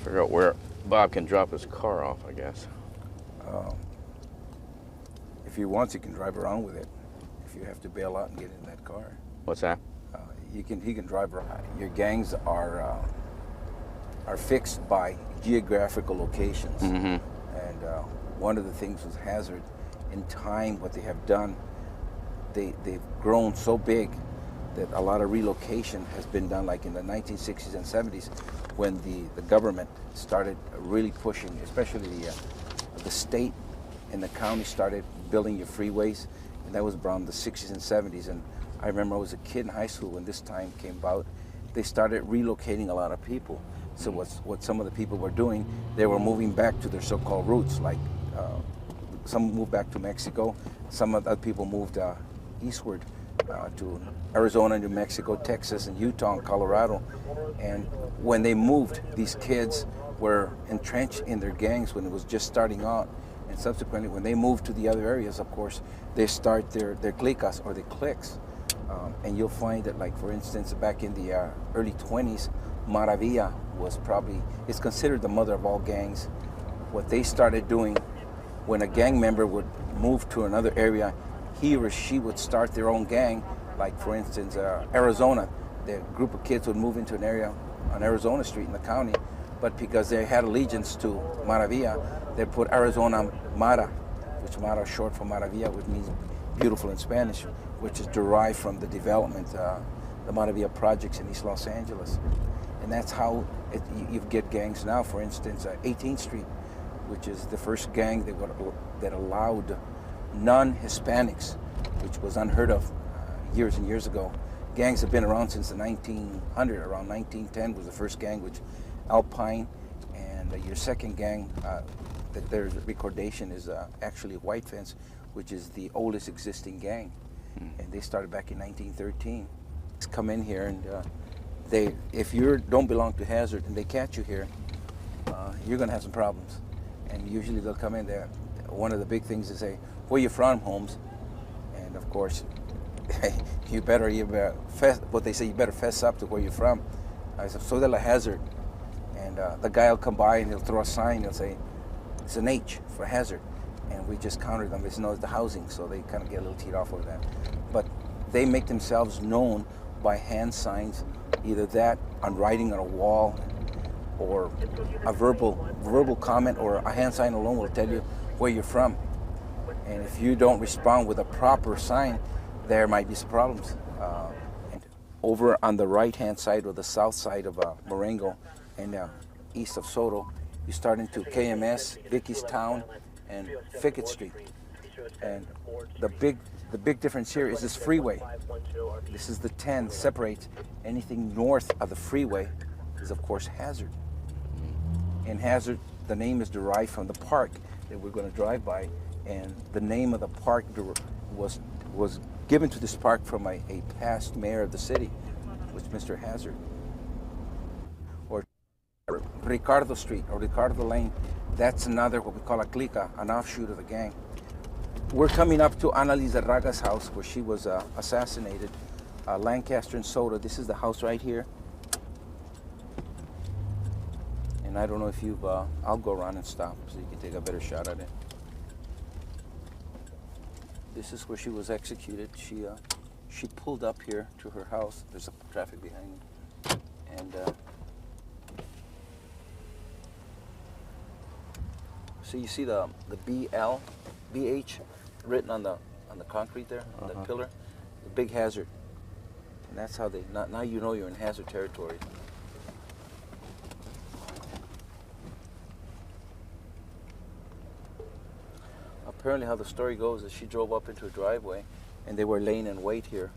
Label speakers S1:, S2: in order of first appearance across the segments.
S1: Figure out where Bob can drop his car off, I guess.
S2: If he wants, he can drive around with it. If you have to bail out and get in that car,
S1: What's that?
S2: he can drive around. Your gangs are fixed by geographical locations, and one of the things with Hazard, in time, what they have done, they've grown so big that a lot of relocation has been done, like in the 1960s and 70s, when the government started really pushing, especially the state and the county started building your freeways, and that was around the 60s and 70s. And I remember I was a kid in high school when this time came about. They started relocating a lot of people. So what some of the people were doing, they were moving back to their so-called roots, like some moved back to Mexico, some of the people moved eastward to Arizona, New Mexico, Texas, and Utah, and Colorado. And when they moved, these kids were entrenched in their gangs when it was just starting out. And subsequently, when they moved to the other areas, of course, they start their clicas or their cliques. And you'll find that, like, for instance, back in the early 20s, Maravilla is considered the mother of all gangs. What they started doing, when a gang member would move to another area, he or she would start their own gang. Like, for instance, Arizona, the group of kids would move into an area on Arizona Street in the county, but because they had allegiance to Maravilla, they put Arizona Mara, which Mara is short for Maravilla, which means beautiful in Spanish, which is derived from the development, the Maravilla projects in East Los Angeles. And that's how you get gangs now. For instance, 18th Street, which is the first gang that allowed non-Hispanics, which was unheard of years and years ago. Gangs have been around since the 1900. Around 1910 was the first gang, which Alpine, and your second gang that there's recordation is actually White Fence, which is the oldest existing gang, and they started back in 1913. Come in here, and if you don't belong to Hazard and they catch you here, you're going to have some problems. And usually they'll come in there. One of the big things is say, "Where you from, Holmes?" And of course, you better what they say, you better fess up to where you're from. I said, "So de la Hazard," and the guy will come by and he'll throw a sign. He'll say, "It's an H for Hazard," and we just counter them. It's known as the housing, so they kind of get a little teed off over that. But they make themselves known by hand signs, either that on writing on a wall, or a verbal comment, or a hand sign alone will tell you where you're from. And if you don't respond with a proper sign, there might be some problems. And over on the right-hand side, or the south side of Marengo, and east of Soto, you start into KMS, Vicky's Town, and Fickett Street. And the big difference here is this freeway. This is the 10 separates. Anything north of the freeway is, of course, Hazard. And Hazard, the name is derived from the park that we're going to drive by, and the name of the park was given to this park from a past mayor of the city, which was Mr. Hazard. Or Ricardo Street or Ricardo Lane, that's another what we call a clica, an offshoot of the gang. We're coming up to Ana Lizarraga's house where she was assassinated, Lancaster and Soto. This is the house right here. And I don't know if you've, I'll go around and stop so you can take a better shot at it. This is where she was executed. She pulled up here to her house. There's a traffic behind me. And so you see the BH written on the concrete there, on the pillar, the big Hazard. And that's how they, now you know you're in Hazard territory. Apparently how the story goes is she drove up into a driveway and they were laying in wait here,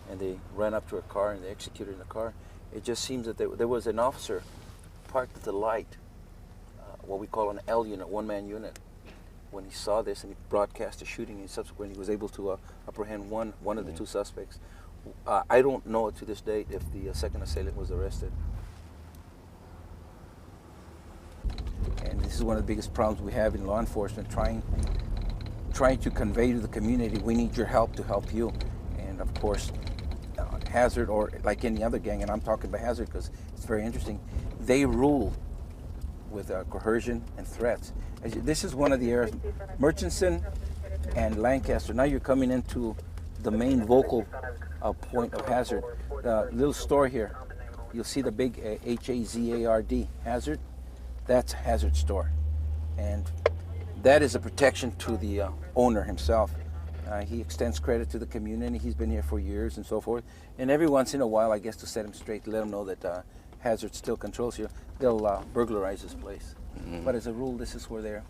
S2: and they ran up to her car and they executed in the car. It just seems that there was an officer parked at the light, what we call an L unit, one-man unit. When he saw this and he broadcast the shooting, and subsequently he was able to apprehend one of the two suspects. I don't know to this date if the second assailant was arrested. And this is one of the biggest problems we have in law enforcement, trying to convey to the community, we need your help to help you. And of course, Hazard, or like any other gang, and I'm talking about Hazard because it's very interesting, they rule with coercion and threats. This is one of the areas, Murchison and Lancaster. Now you're coming into the main vocal point of hazard. The little store here, you'll see the big H-A-Z-A-R-D, hazard. That's hazard store. And that is a protection to the owner himself. He extends credit to the community. He's been here for years and so forth. And every once in a while, I guess to set him straight, to let him know that hazard still controls you, they'll burglarize this place. But as a rule, this is where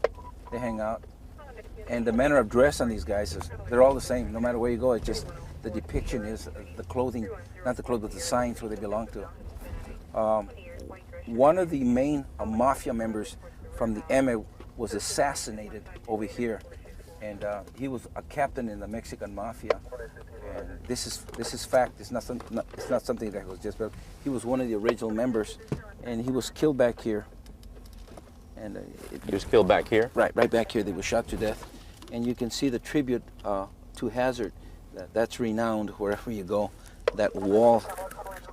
S2: they hang out. And the manner of dress on these guys is, they're all the same. No matter where you go, it's just the depiction is the clothing, not the clothes, but the signs where they belong to. One of the main mafia members from the MA was assassinated over here. And he was a captain in the Mexican mafia. And this is fact. It's not something that was just built. He was one of the original members, and he was killed back here. And
S1: he was killed back here?
S2: Right back here. They were shot to death. And you can see the tribute to Hazard. That's renowned wherever you go. That wall,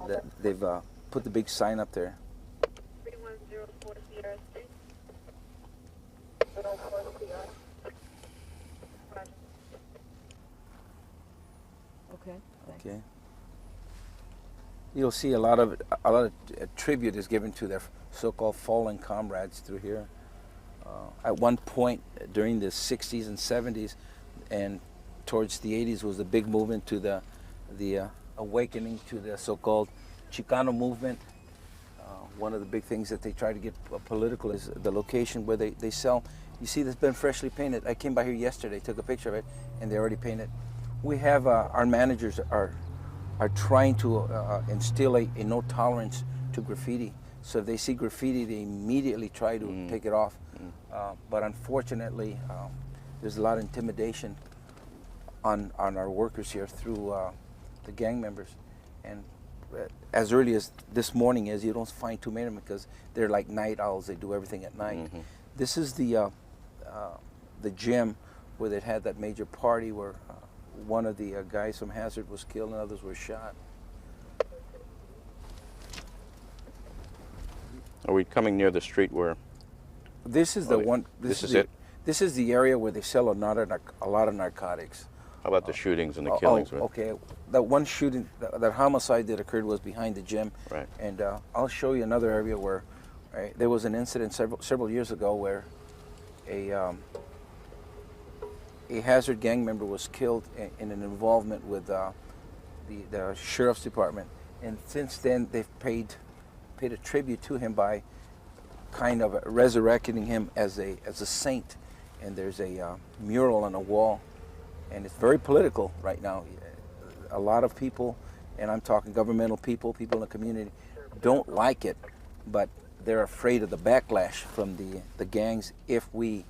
S2: that they've put the big sign up there. Okay. You'll see a lot of tribute is given to their so-called fallen comrades through here. At one point during the 60s and 70s and towards the 80s was the big movement to the awakening to the so-called Chicano movement. One of the big things that they try to get political is the location where they sell. You see, this has been freshly painted. I came by here yesterday, took a picture of it, and they already painted. We have our managers are trying to instill a no tolerance to graffiti. So if they see graffiti, they immediately try to take it off. But unfortunately, there's a lot of intimidation on our workers here through the gang members. And as early as this morning you don't find too many of them because they're like night owls. They do everything at night. This is the gym where they had that major party where one of the guys from Hazard was killed and others were shot.
S1: Are we coming near the street where?
S2: This is the one.
S1: This is it?
S2: This is the area where they sell a lot of narcotics.
S1: How about the shootings and the killings?
S2: Okay. That one shooting, that homicide that occurred was behind the gym.
S1: Right.
S2: And I'll show you another area where there was an incident several years ago where a Hazard gang member was killed in an involvement with the sheriff's department. And since then, they've paid a tribute to him by kind of resurrecting him as a saint. And there's a mural on a wall, and it's very political right now. A lot of people, and I'm talking governmental people in the community, don't like it, but they're afraid of the backlash from the gangs if we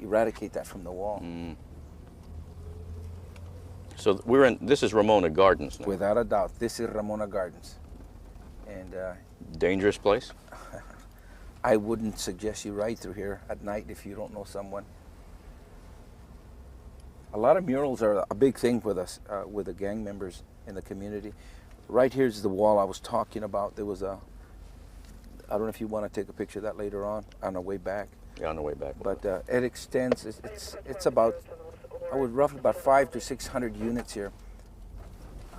S2: eradicate that from the wall.
S1: So this is Ramona Gardens now.
S2: Without a doubt, this is Ramona Gardens. And
S1: dangerous place?
S2: I wouldn't suggest you ride through here at night if you don't know someone. A lot of murals are a big thing with us, with the gang members in the community. Right here's the wall I was talking about. There was I don't know if you want to take a picture of that later on our way back.
S1: Yeah, on the way back.
S2: But it extends, it's about, I would roughly about 500 to 600 units here.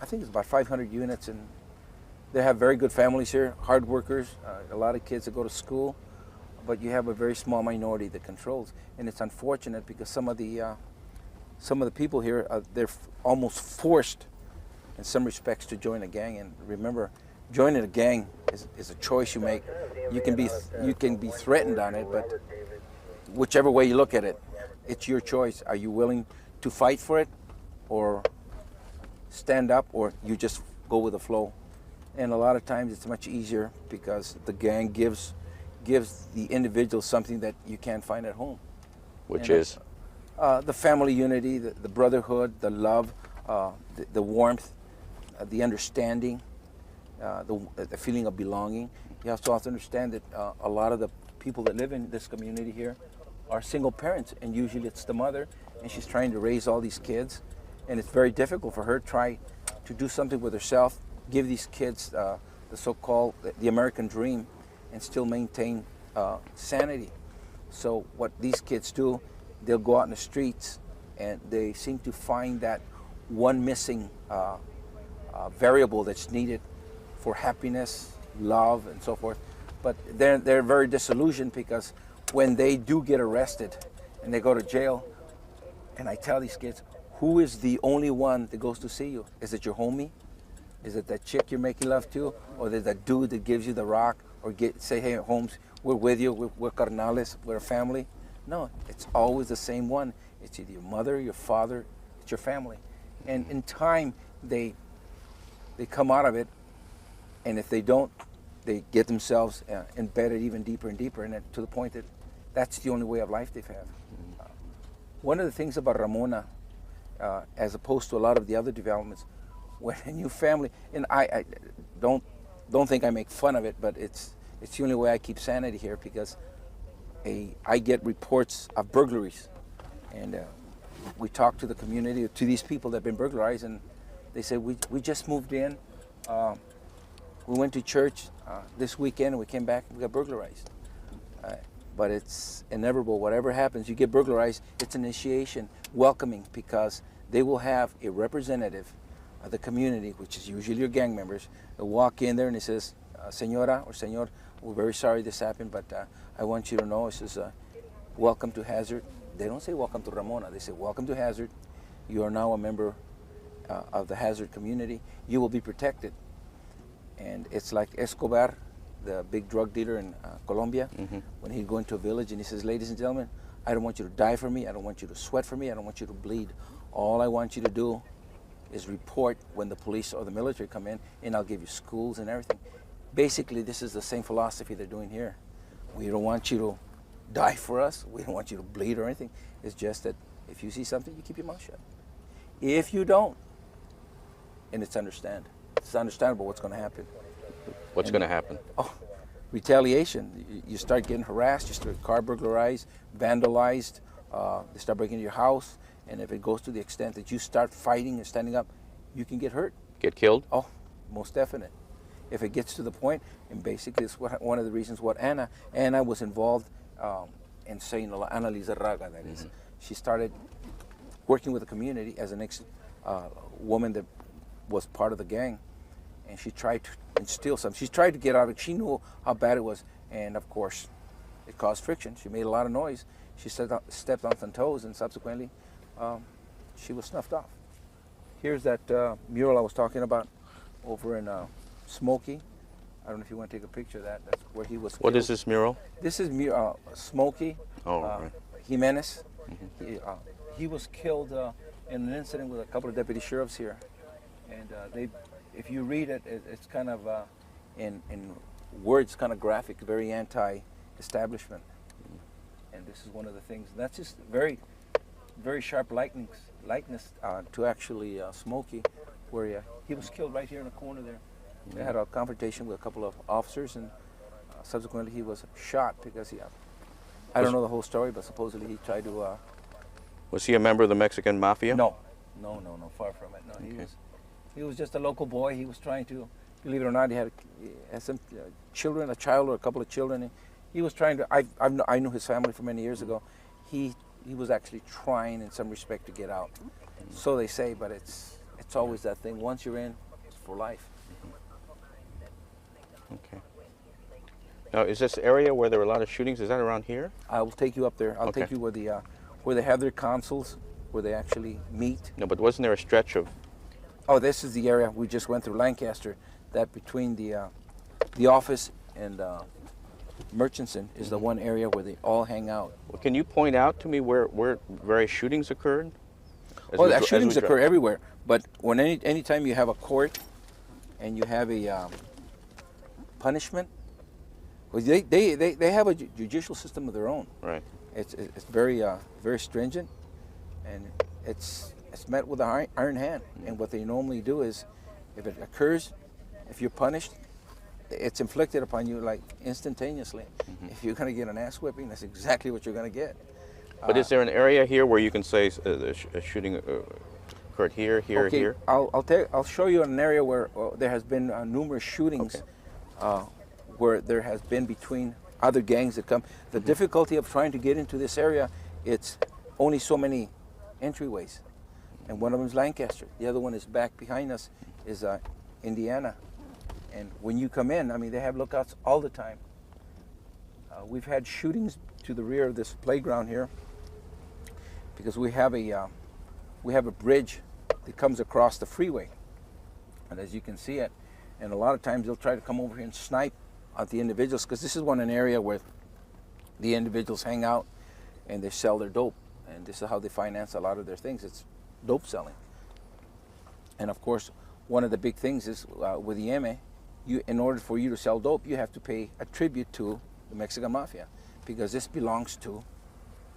S2: I think it's about 500 units, and they have very good families here, hard workers, a lot of kids that go to school, but you have a very small minority that controls. And it's unfortunate because some of the people here, they're almost forced in some respects to join a gang. And remember, joining a gang is a choice you make. You can be threatened on it, but whichever way you look at it, it's your choice. Are you willing to fight for it, or stand up, or you just go with the flow? And a lot of times it's much easier because the gang gives the individual something that you can't find at home.
S1: Which is?
S2: The family unity, the brotherhood, the love, the warmth, the understanding, the feeling of belonging. You have to also understand that a lot of the people that live in this community here are single parents, and usually it's the mother, and she's trying to raise all these kids, and it's very difficult for her to try to do something with herself, give these kids the so-called the American dream, and still maintain sanity. So what these kids do, they'll go out in the streets and they seem to find that one missing variable that's needed for happiness, love, and so forth. But they're very disillusioned because when they do get arrested and they go to jail, and I tell these kids, who is the only one that goes to see you? Is it your homie? Is it that chick you're making love to? Or is it that dude that gives you the rock? Or say, hey, Holmes, we're with you, we're carnales, we're a family? No, it's always the same one. It's either your mother, your father, it's your family. And in time, they come out of it, and if they don't, they get themselves embedded even deeper and deeper, and to the point that that's the only way of life they've had. One of the things about Ramona, as opposed to a lot of the other developments, when a new family, and I don't think I make fun of it, but it's the only way I keep sanity here, because I get reports of burglaries, and we talk to the community, to these people that have been burglarized, and they say, we just moved in, we went to church this weekend, and we came back and we got burglarized. But it's inevitable. Whatever happens, you get burglarized, it's an initiation, welcoming, because they will have a representative of the community, which is usually your gang members, that walk in there and he says, Señora or Señor, we're very sorry this happened, but I want you to know, it says, welcome to Hazard. They don't say welcome to Ramona, they say welcome to Hazard. You are now a member of the Hazard community. You will be protected. And it's like Escobar, the big drug dealer in Colombia, when he'd go into a village and he says, ladies and gentlemen, I don't want you to die for me, I don't want you to sweat for me, I don't want you to bleed. All I want you to do is report when the police or the military come in, and I'll give you schools and everything. Basically, this is the same philosophy they're doing here. We don't want you to die for us, we don't want you to bleed or anything. It's just that if you see something, you keep your mouth shut. If you don't, and it's understandable what's going to happen.
S1: What's going to happen?
S2: Oh, retaliation. You start getting harassed, you start car burglarized, vandalized, they start breaking into your house, and if it goes to the extent that you start fighting and standing up, you can get hurt.
S1: Get killed?
S2: Oh, most definite. If it gets to the point, and basically it's one of the reasons what Anna was involved in saying, Ana Lisa Raga, that is. She started working with the community as an ex-woman that was part of the gang, and she tried to instill something. She tried to get out of it. She knew how bad it was, and of course, it caused friction. She made a lot of noise. She stepped on some toes, and subsequently, she was snuffed off. Here's that mural I was talking about over in Smokey. I don't know if you want to take a picture of that. That's where he was killed.
S1: What is this mural?
S2: This is Smokey
S1: Right.
S2: Jimenez. He was killed in an incident with a couple of deputy sheriffs here. And if you read it, it's kind of, in words, kind of graphic, very anti-establishment. And this is one of the things. That's just very, very sharp likeness to actually Smokey, where he was killed right here in the corner there. They had a confrontation with a couple of officers, and subsequently he was shot because I don't know the whole story, but supposedly he tried to...
S1: Was he a member of the Mexican mafia?
S2: No, far from it. No, okay. He was just a local boy. He was trying to, believe it or not, he had some children, a child or a couple of children. And he was trying to, I knew his family for many years ago. He was actually trying in some respect to get out. So they say, but it's always that thing. Once you're in, it's for life.
S1: Okay. Now, is this area where there were a lot of shootings, is that around here?
S2: I will take you up there. I'll take you where they have their consuls, where they actually meet.
S1: No, but wasn't there a stretch of...
S2: Oh, this is the area we just went through, Lancaster, that between the office and Murchison is the one area where they all hang out.
S1: Well, can you point out to me where various shootings occurred?
S2: Shootings occur everywhere, but when anytime you have a court and you have a punishment, well, they have a judicial system of their own.
S1: Right.
S2: It's very very stringent, and it's met with an iron hand. And what they normally do is, if it occurs, if you're punished, it's inflicted upon you like instantaneously. If you're going to get an ass whipping, that's exactly what you're going to get.
S1: But is there an area here where you can say a shooting occurred here, here?
S2: I'll show you an area where there has been numerous shootings, where there has been between other gangs that come. The difficulty of trying to get into this area, it's only so many entryways. And one of them is Lancaster. The other one is back behind us, is Indiana. And when you come in, I mean, they have lookouts all the time. We've had shootings to the rear of this playground here because we have a bridge that comes across the freeway. And as you can see it, and a lot of times they'll try to come over here and snipe at the individuals, because this is an area where the individuals hang out and they sell their dope. And this is how they finance a lot of their things. It's dope selling. And of course, one of the big things is with the M, in order for you to sell dope, you have to pay a tribute to the Mexican mafia, because this belongs to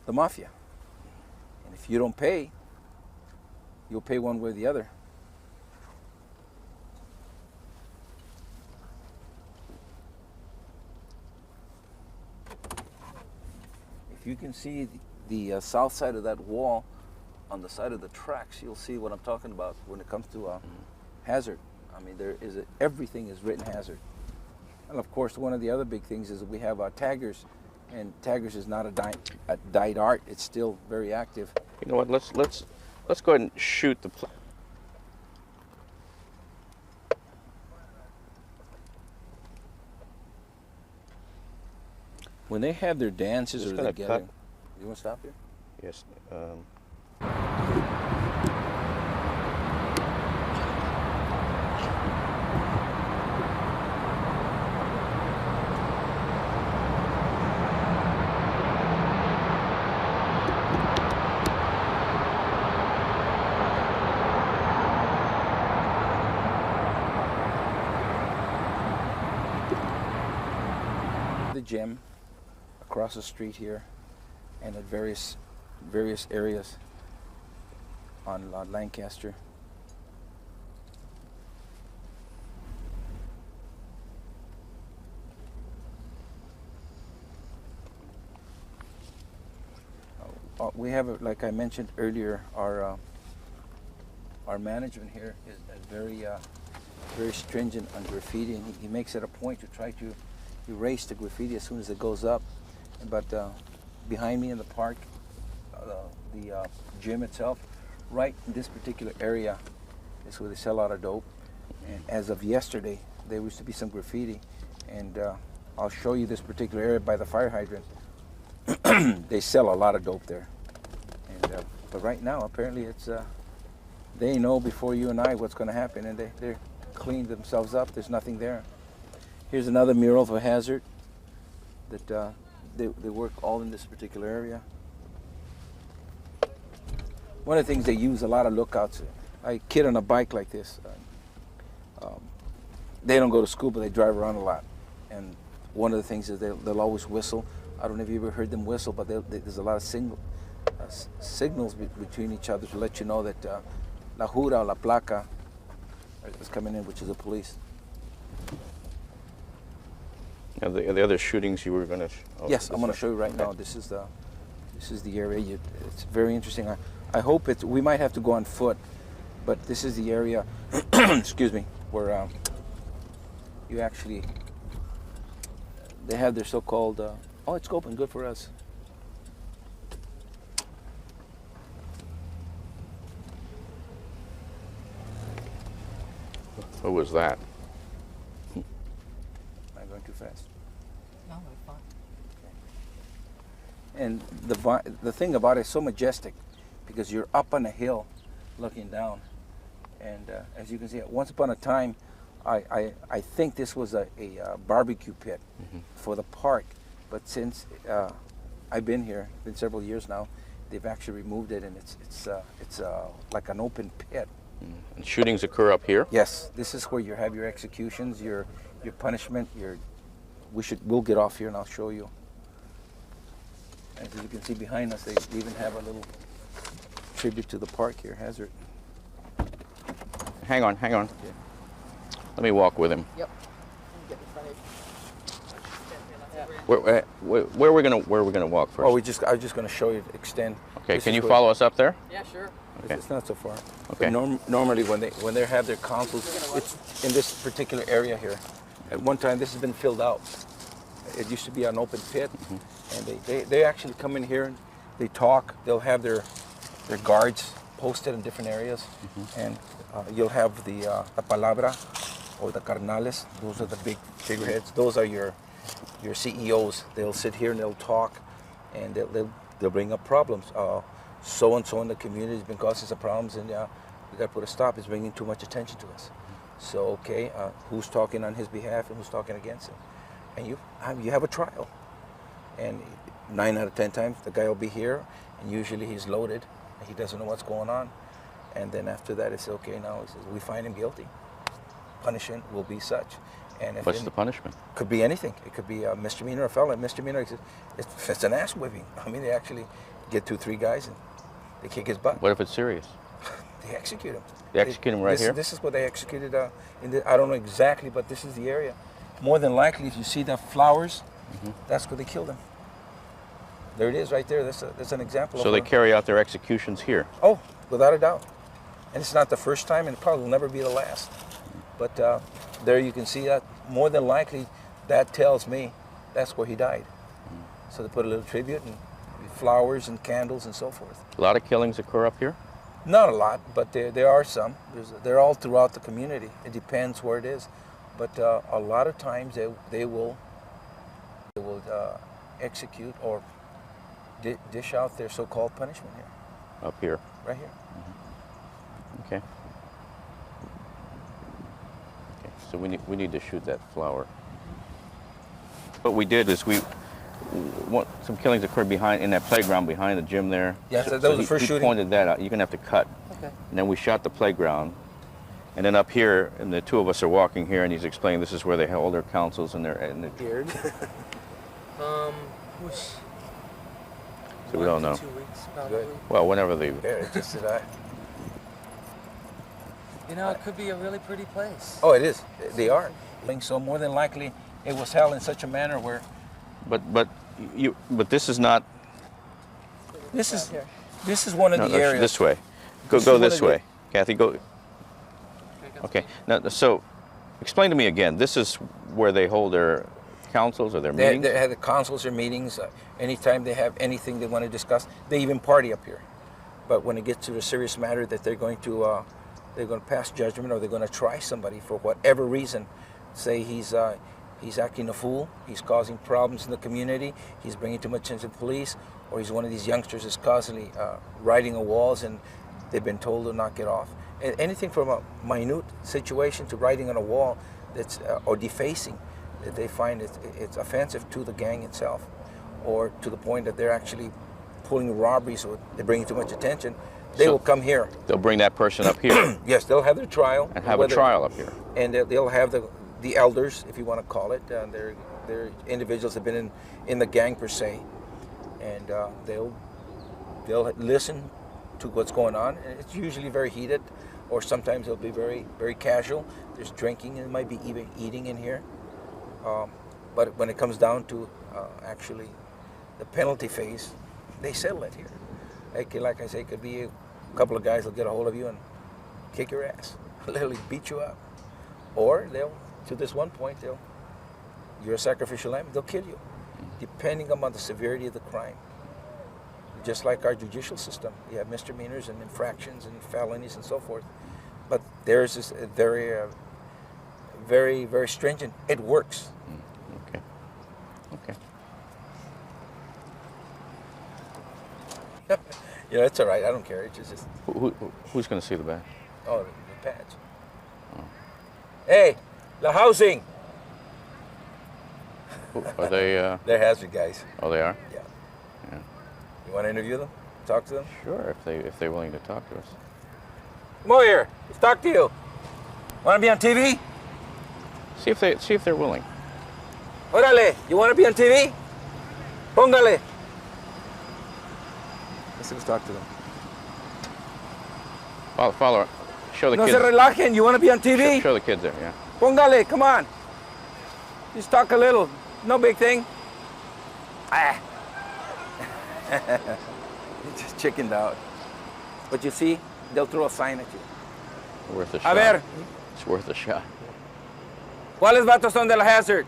S2: the mafia. And if you don't pay, you'll pay one way or the other. If you can see the south side of that wall on the side of the tracks, you'll see what I'm talking about when it comes to hazard. I mean, everything is written hazard. And of course, one of the other big things is that we have taggers, and taggers is not a dyed art. It's still very active.
S1: You know what? Let's go ahead and shoot the.
S2: When they have their dances
S1: Just
S2: or
S1: gonna
S2: they gather,
S1: cut.
S2: you want to stop here?
S1: Yes.
S2: The gym across the street here, and at various areas on Lancaster. We have, like I mentioned earlier, our management here is very stringent on graffiti, and he makes it a point to try to erase the graffiti as soon as it goes up. But behind me in the park, the gym itself, right in this particular area is where they sell a lot of dope. And as of yesterday, there used to be some graffiti, and I'll show you this particular area by the fire hydrant. They sell a lot of dope there. And but right now, apparently, it's they know before you and I what's going to happen, and they're cleaned themselves up. There's nothing there. Here's another mural of a hazard that they work all in this particular area. One of the things they use a lot of lookouts. A kid on a bike like this, they don't go to school, but they drive around a lot. And one of the things is they'll always whistle. I don't know if you ever heard them whistle, but there's a lot of signals between each other to let you know that La Jura or La Placa is coming in, which is the police.
S1: Now the other shootings you were going to.
S2: Yes, I'm going to show you right now. This is the area. It's very interesting. I hope we might have to go on foot, but this is the area. Excuse me, where you actually they have their so-called. Oh, it's open. Good for us.
S1: Who was that?
S2: Am I going too fast?
S3: No, we're fine.
S2: Okay. And the thing about it is so majestic, because you're up on a hill looking down. And as you can see, once upon a time, I think this was a barbecue pit for the park. But since I've been here, it's been several years now, they've actually removed it, and it's like an open pit.
S1: And shootings occur up here?
S2: Yes, this is where you have your executions, your punishment. We'll get off here and I'll show you. As you can see behind us, they even have a little tribute to the park here, Hazard.
S1: Hang on.
S2: Okay.
S1: Let me walk with him.
S3: Yep. Get in front of you.
S1: Where are we gonna walk first?
S2: Oh, I was just going to show you, extend.
S1: Okay,
S2: This
S1: can
S2: is
S1: you
S2: where-
S1: follow us up there?
S3: Yeah, sure.
S1: Okay.
S2: It's not so far.
S1: Okay.
S2: But normally when they have their councils, it's in this particular area here. At one time, this has been filled out. it used to be an open pit, and they actually come in here and they talk. They'll have their guards posted in different areas, and you'll have the palabra or the carnales. Those are the big figureheads. Those are your CEOs. They'll sit here and they'll talk, and they'll bring up problems. So and so in the community has been causing some problems, and we got to put a stop. It's bringing too much attention to us. So okay, who's talking on his behalf and who's talking against him? And you have a trial, and 9 out of 10 times the guy will be here, and usually he's loaded, and he doesn't know what's going on, and then after that it's okay. Now he says we find him guilty. Punishment will be such. And if
S1: What's the punishment?
S2: Could be anything. It could be a misdemeanor, a felony. Misdemeanor, it's an ass whipping. I mean, they actually get 2-3 guys and they kick his butt.
S1: What if it's serious?
S2: They execute him.
S1: They execute him right here?
S2: This is what they executed I don't know exactly, but this is the area. More than likely, if you see the flowers, that's where they killed him. There it is right there. That's an example.
S1: So they carry out their executions here?
S2: Oh, without a doubt. And it's not the first time, and it probably will never be the last. But there you can see that. More than likely, that tells me that's where he died. So they put a little tribute and flowers and candles and so forth.
S1: A lot of killings occur up here?
S2: Not a lot, but there are some. They're all throughout the community. It depends where it is. But a lot of times they will execute or dish out their so-called punishment here.
S1: Up here?
S2: Right here.
S1: Okay. So we need to shoot that flower. What we did is some killings occurred in that playground behind the gym there.
S2: Yes, that was the first shooting.
S1: He pointed that out. You're gonna have to cut.
S3: Okay.
S1: And then we shot the playground, and then up here, and the two of us are walking here, and he's explaining this is where they hold their councils and their
S2: Beard.
S3: Whoosh.
S1: So we don't know.
S3: 2 weeks, probably.
S1: Well, whenever they.
S2: Yeah, it's just that.
S3: You know, it could be a really pretty place.
S2: Oh, it is. They are. So more than likely, it was held in such a manner where.
S1: But this is not.
S2: This is one of the areas.
S1: This way. Go
S2: This is one
S1: this
S2: of the-
S1: way, Kathy. Go. Okay. Now, so, explain to me again. This is where they hold their councils or their meetings.
S2: They have the councils or meetings. Anytime they have anything they want to discuss, they even party up here. But when it gets to the serious matter that they're going to pass judgment or they're going to try somebody for whatever reason, say he's acting a fool, he's causing problems in the community, he's bringing too much attention to the police, or he's one of these youngsters that's constantly riding on walls and they've been told to knock it off. Anything from a minute situation to riding on a wall that's or defacing that they find it's offensive to the gang itself, or to the point that they're actually pulling robberies or they're bringing too much attention, they will come here.
S1: They'll bring that person up here.
S2: Yes, they'll have their trial.
S1: And have a trial up here.
S2: And they'll have the elders, if you want to call it. They're individuals that have been in the gang per se, and they'll listen to what's going on. And it's usually very heated, or sometimes it'll be very, very casual. There's drinking, and it might be even eating in here. But when it comes down to actually the penalty phase, they settle it here. Like I say, it could be a couple of guys will get a hold of you and kick your ass, literally beat you up. Or to this one point, you're a sacrificial lamb, they'll kill you, depending upon the severity of the crime. Just like our judicial system, you have misdemeanors and infractions and felonies and so forth. But theirs is very, very stringent. It works.
S1: Okay. Okay.
S2: Yeah, it's all right. I don't care. It's just
S1: Who's going to see the badge?
S2: the patch. Oh. Hey, the housing.
S1: Are they?
S2: They're hazard guys.
S1: Oh, they are.
S2: Yeah.
S1: Yeah.
S2: You want to interview them? Talk to them?
S1: Sure, if they're willing to talk to us.
S2: Come over here. Let's talk to you. Want to be on TV?
S1: See if they're willing.
S2: Órale. You want to be on TV? Póngale. Let's talk to them.
S1: Follow. Show the
S2: No
S1: kids.
S2: se relajen. You want to be on TV?
S1: Show the kids there. Yeah.
S2: Póngale. Come on. Just talk a little. No big thing. Ah. Just chickened out. But you see, they'll throw a sign at you.
S1: Worth a
S2: A
S1: shot.
S2: ver.
S1: It's worth a shot.
S2: ¿Cuáles vatos son de la hazard?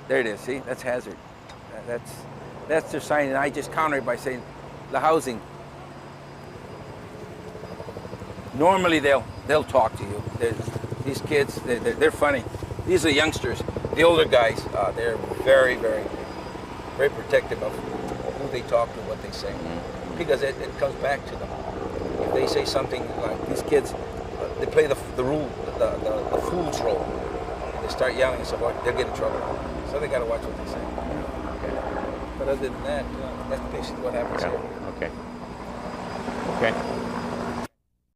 S2: There it is. See, that's hazard. That's their sign, and I just counter it by saying, the housing. Normally they'll talk to you. These kids, they're funny. These are youngsters. The older guys, they're very, very, very protective of who they talk to, what they say, because it comes back to them. If they say something like these kids, they play the fool's role. And they start yelling and stuff like, they'll get in trouble. So they got to watch what they say. But other than that, that's basically what happens here.
S1: Okay. Okay.